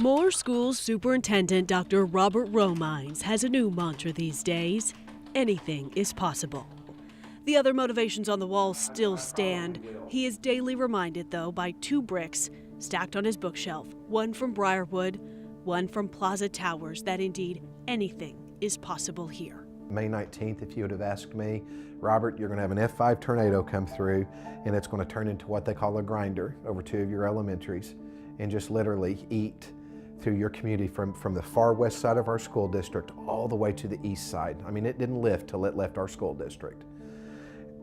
Moore School Superintendent Dr. Robert Romines has a new mantra these days: anything is possible. The other motivations on the wall still stand. He is daily reminded, though, by two bricks stacked on his bookshelf, one from Briarwood, one from Plaza Towers, that indeed anything is possible here. May 19th, if you would have asked me, Robert, you're going to have an F5 tornado come through, and it's going to turn into what they call a grinder over two of your elementaries, and just literally eat through your community from the far west side of our school district all the way to the east side. I mean, it didn't lift till it left our school district.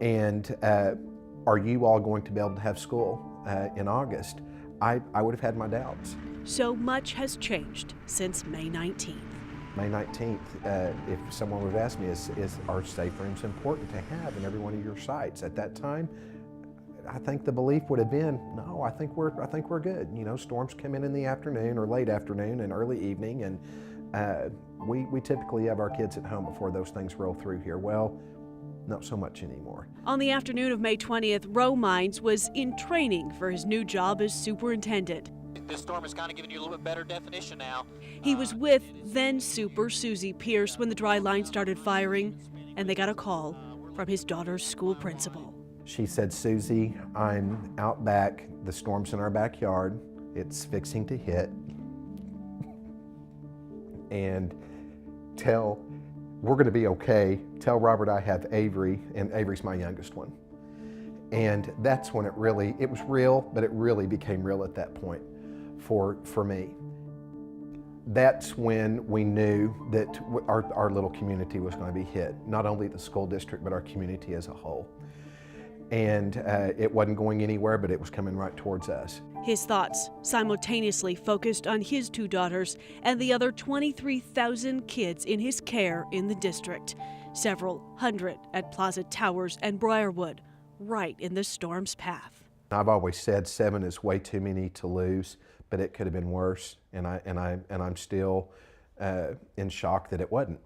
And are you all going to be able to have school in August? I would have had my doubts. So much has changed since May 19th. May 19th, if someone would have asked me, are safe rooms important to have in every one of your sites? At that time, I think the belief would have been, no, I think we're good. You know, storms come in the afternoon or late afternoon and early evening, and we typically have our kids at home before those things roll through here. Well, not so much anymore. On the afternoon of May 20th, Romines was in training for his new job as superintendent. This storm is kind of giving you a little bit better definition now. He was with then Super Susie Pierce when the dry line started firing, and they got a call from his daughter's school principal. She said, Susie, I'm out back. The storm's in our backyard. It's fixing to hit. And we're going to be okay. Tell Robert I have Avery, and Avery's my youngest one. And that's when it was real, but it really became real at that point for me. That's when we knew that our little community was going to be hit. Not only the school district, but our community as a whole. And it wasn't going anywhere, but it was coming right towards us. His thoughts simultaneously focused on his two daughters and the other 23,000 kids in his care in the district, several hundred at Plaza Towers and Briarwood, right in the storm's path. I've always said 7 is way too many to lose, but it could have been worse, and I'm still in shock that it wasn't.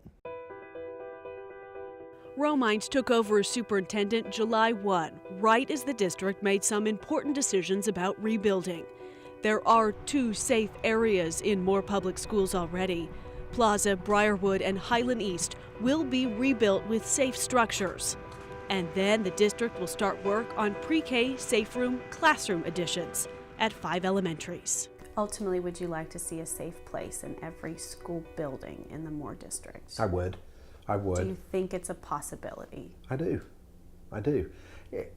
Romines took over as superintendent July 1, right as the district made some important decisions about rebuilding. There are 2 safe areas in Moore Public Schools already. Plaza, Briarwood, and Highland East will be rebuilt with safe structures. And then the district will start work on pre-K safe room classroom additions at 5 elementaries. Ultimately, would you like to see a safe place in every school building in the Moore district? I would. Do you think it's a possibility? I do.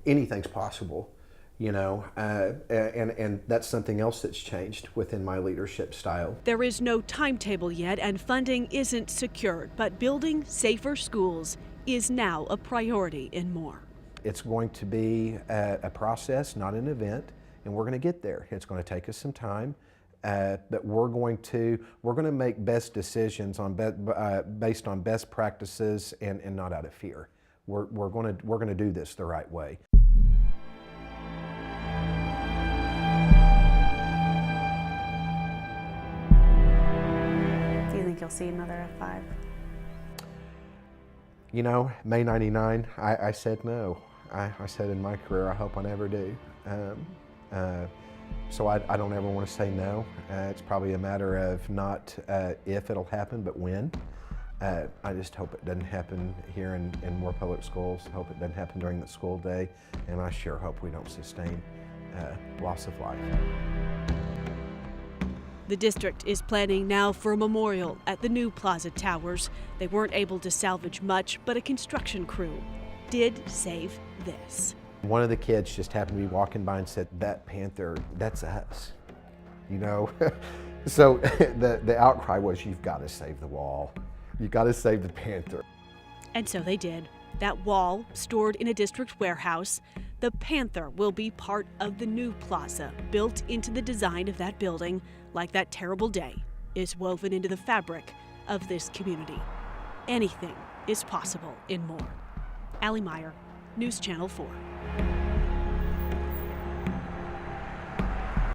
Anything's possible, you know, and that's something else that's changed within my leadership style. There is no timetable yet, and funding isn't secured, but building safer schools is now a priority in Moore. It's going to be a process, not an event, and we're going to get there. It's going to take us some time. But we're going to make best decisions based on best practices and not out of fear. We're going to do this the right way. Do you think you'll see another F5? You know, May '99, I said no. I said in my career, I hope I never do. So I don't ever want to say no. It's probably a matter of not if it'll happen, but when. I just hope it doesn't happen here in Moore Public Schools. I hope it doesn't happen during the school day, and I sure hope we don't sustain loss of life. The district is planning now for a memorial at the new Plaza Towers. They weren't able to salvage much, but a construction crew did save this. One of the kids just happened to be walking by and said, "That panther, that's us." You know? So the outcry was, you've got to save the wall. You've got to save the panther. And so they did. That wall, stored in a district warehouse, the panther will be part of the new plaza, built into the design of that building, like that terrible day is woven into the fabric of this community. Anything is possible in Moore. Meyer, News Channel 4.